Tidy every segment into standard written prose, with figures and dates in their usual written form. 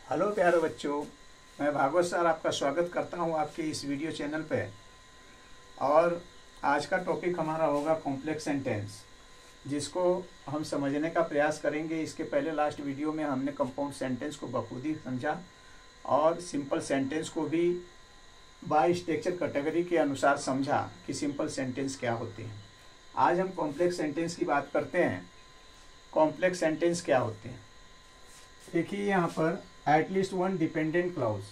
Hello प्यारे बच्चों, मैं भागवत सर आपका स्वागत करता हूं आपके इस वीडियो चैनल पे। और आज का टॉपिक हमारा होगा कॉम्प्लेक्स सेंटेंस, जिसको हम समझने का प्रयास करेंगे। इसके पहले लास्ट वीडियो में हमने कंपाउंड सेंटेंस को बखूबी समझा और सिंपल सेंटेंस को भी बाय स्ट्रक्चर कैटेगरी के अनुसार समझा कि सिंपल सेंटेंस क्या होते हैं। आज हम कॉम्प्लेक्स सेंटेंस की बात करते हैं। कॉम्प्लेक्स सेंटेंस क्या होते हैं? देखिए यहाँ पर एटलीस्ट वन डिपेंडेंट क्लाउज,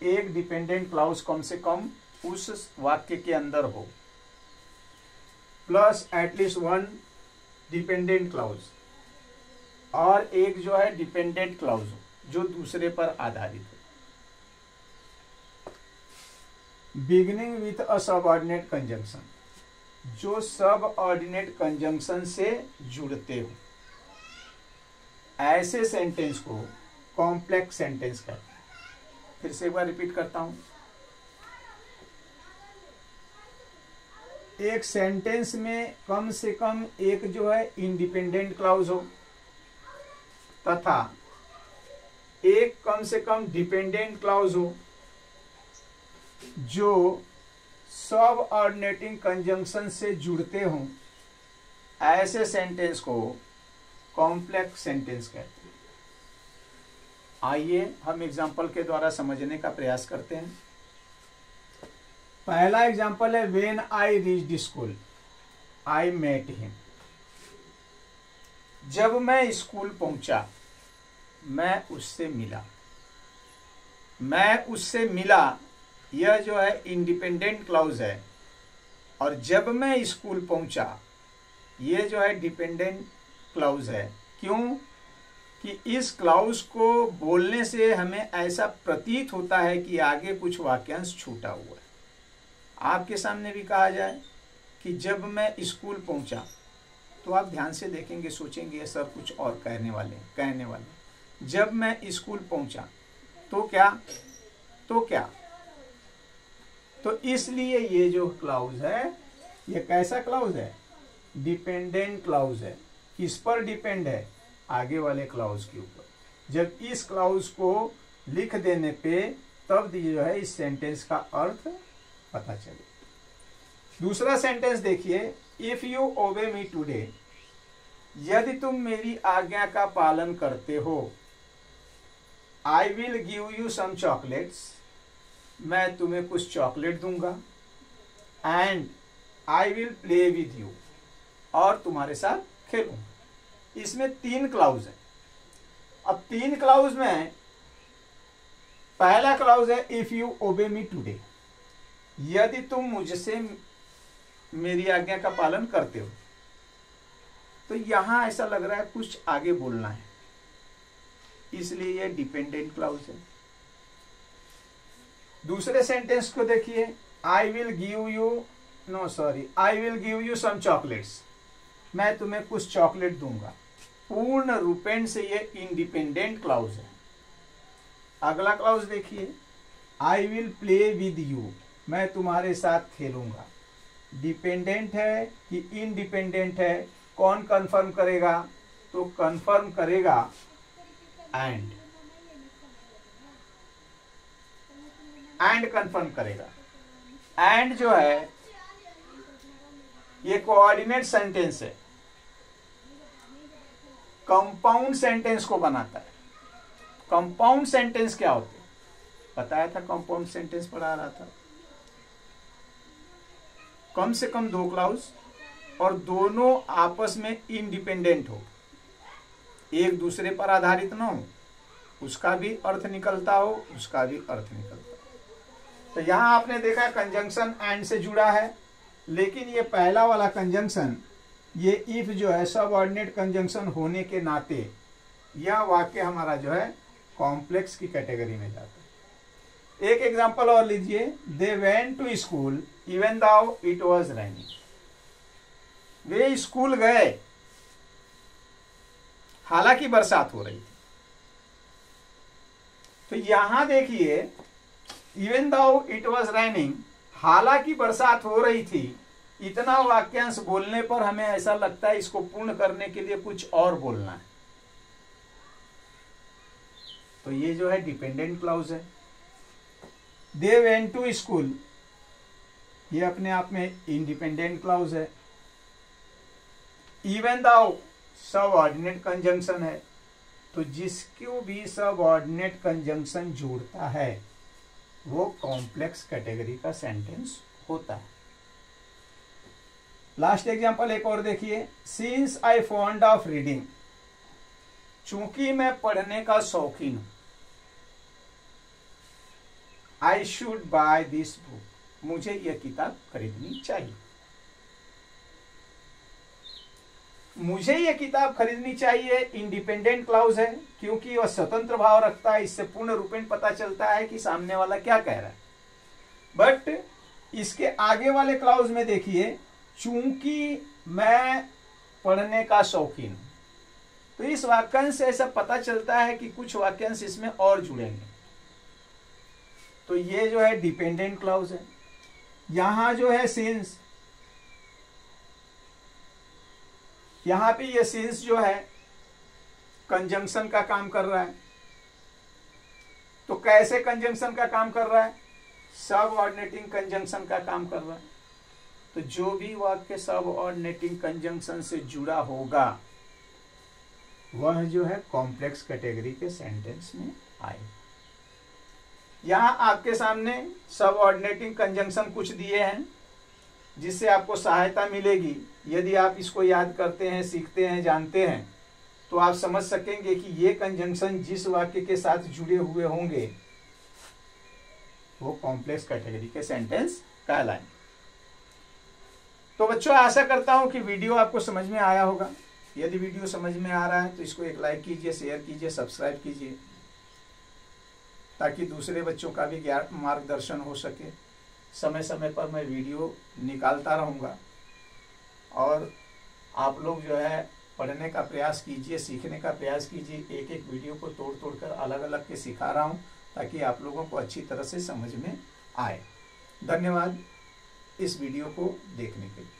एक डिपेंडेंट क्लाउज कम से कम उस वाक्य के अंदर हो, plus at least one dependent clause, और एक जो है डिपेंडेंट क्लाउज हो जो दूसरे पर आधारित हो। Beginning with a subordinate conjunction, जो सबऑर्डिनेट कंजंक्शन से जुड़ते हो, ऐसे सेंटेंस को कॉम्प्लेक्स सेंटेंस कहते हैं। फिर से एक बार रिपीट करता हूं। एक सेंटेंस में कम से कम एक जो है इंडिपेंडेंट क्लाउज हो तथा एक कम से कम डिपेंडेंट क्लाउज हो जो सब ऑर्डिनेटिंग कंजंक्शन से जुड़ते हों, ऐसे सेंटेंस को कॉम्प्लेक्स सेंटेंस कहते हैं। आइए हम एग्जाम्पल के द्वारा समझने का प्रयास करते हैं। पहला एग्जाम्पल है when I reached school I met him. जब मैं स्कूल पहुंचा मैं उससे मिला। मैं उससे मिला, यह जो है इंडिपेंडेंट क्लाउज है, और जब मैं स्कूल पहुंचा यह जो है डिपेंडेंट क्लाउज है। क्यों? कि इस क्लाउज को बोलने से हमें ऐसा प्रतीत होता है कि आगे कुछ वाक्यांश छूटा हुआ है। आपके सामने भी कहा जाए कि जब मैं स्कूल पहुंचा, तो आप ध्यान से देखेंगे, सोचेंगे सर कुछ और कहने वाले। जब मैं स्कूल पहुंचा तो क्या, तो इसलिए ये जो क्लाउज है ये कैसा क्लाउज है? डिपेंडेंट क्लाउज है। किस पर डिपेंड है? आगे वाले क्लाउज के ऊपर। जब इस क्लाउज को लिख देने पे तब जो है इस सेंटेंस का अर्थ पता चले। दूसरा सेंटेंस देखिए, इफ यू ओबे मी टुडे, यदि तुम मेरी आज्ञा का पालन करते हो, I will give you some chocolates, मैं तुम्हें कुछ चॉकलेट दूंगा, and I will play with you, और तुम्हारे साथ खेलूंगा। इसमें 3 क्लाउज है। अब 3 क्लाउज में पहला क्लाउज है इफ यू ओबे मी टुडे, यदि तुम मुझसे मेरी आज्ञा का पालन करते हो। तो यहां ऐसा लग रहा है कुछ आगे बोलना है, इसलिए ये डिपेंडेंट क्लाउज है। दूसरे सेंटेंस को देखिए, I will give you some chocolates, मैं तुम्हें कुछ चॉकलेट दूंगा। पूर्ण रूपेण से ये इंडिपेंडेंट क्लाउज है। अगला क्लाउज देखिए, I will play with you, मैं तुम्हारे साथ खेलूंगा। डिपेंडेंट है कि इंडिपेंडेंट है? कौन कंफर्म करेगा? तो कंफर्म करेगा एंड कंफर्म करेगा। एंड जो है ये कोऑर्डिनेट सेंटेंस है, कंपाउंड सेंटेंस को बनाता है। कंपाउंड सेंटेंस क्या होते हैं? बताया था, कंपाउंड सेंटेंस पढ़ा रहा था। कम से कम 2 क्लाउज और दोनों आपस में इंडिपेंडेंट हो, एक दूसरे पर आधारित ना हो, उसका भी अर्थ निकलता हो, उसका भी अर्थ निकलता हो। तो यहां आपने देखा कंजंक्शन एंड से जुड़ा है, लेकिन ये पहला वाला कंजंक्शन, ये इफ जो है सबऑर्डिनेट कंजंक्शन होने के नाते यह वाक्य हमारा जो है कॉम्प्लेक्स की कैटेगरी में जाता है। एक एग्जांपल और लीजिए, they went to school even though it was raining. वे स्कूल गए हालांकि बरसात हो रही थी। तो यहां देखिए, even though it was raining, हालांकि बरसात हो रही थी, इतना वाक्यांश बोलने पर हमें ऐसा लगता है इसको पूर्ण करने के लिए कुछ और बोलना है। तो ये जो है डिपेंडेंट क्लाउज है। दे वेंट टू स्कूल, ये अपने आप में इंडिपेंडेंट क्लाउज है। इवन दाउ सबऑर्डिनेट कंजंक्शन है, तो जिसको भी सबऑर्डिनेट कंजंक्शन जोड़ता है वो कॉम्प्लेक्स कैटेगरी का सेंटेंस होता है। लास्ट एग्जांपल एक और देखिए, since I fond of reading, चूंकि मैं पढ़ने का शौकीन हूं, I should by this book, मुझे यह किताब खरीदनी चाहिए। मुझे यह किताब खरीदनी चाहिए इंडिपेंडेंट क्लाउज है, क्योंकि वह स्वतंत्र भाव रखता है, इससे पूर्ण रूपेण पता चलता है कि सामने वाला क्या कह रहा है। बट इसके आगे वाले क्लाउज में देखिए, चूंकि मैं पढ़ने का शौकीन हूं, तो इस वाक्यांश से ऐसा पता चलता है कि कुछ वाक्यांश इसमें और जुड़ेंगे। तो ये जो है डिपेंडेंट क्लाउज है। यहां जो है सिंस, यहां पे ये सिंस जो है कंजंक्शन का काम कर रहा है। तो कैसे कंजंक्शन का काम कर रहा है? सबऑर्डिनेटिंग कंजंक्शन का काम कर रहा है। तो जो भी वाक्य सबऑर्डिनेटिंग कंजंक्शन से जुड़ा होगा वह जो है कॉम्प्लेक्स कैटेगरी के सेंटेंस में आए। यहां आपके सामने सबऑर्डिनेटिंग कंजंक्शन कुछ दिए हैं जिससे आपको सहायता मिलेगी। यदि आप इसको याद करते हैं, सीखते हैं, जानते हैं, तो आप समझ सकेंगे कि ये कंजंक्शन जिस वाक्य के साथ जुड़े हुए होंगे वो कॉम्प्लेक्स कैटेगरी के सेंटेंस कहलाएं। तो बच्चों, आशा करता हूं कि वीडियो आपको समझ में आया होगा। यदि वीडियो समझ में आ रहा है तो इसको एक लाइक कीजिए, शेयर कीजिए, सब्सक्राइब कीजिए, ताकि दूसरे बच्चों का भी मार्गदर्शन हो सके। समय समय पर मैं वीडियो निकालता रहूँगा और आप लोग जो है पढ़ने का प्रयास कीजिए, सीखने का प्रयास कीजिए। एक एक वीडियो को तोड़ तोड़ कर अलग अलग के सिखा रहा हूँ ताकि आप लोगों को अच्छी तरह से समझ में आए। धन्यवाद इस वीडियो को देखने के लिए।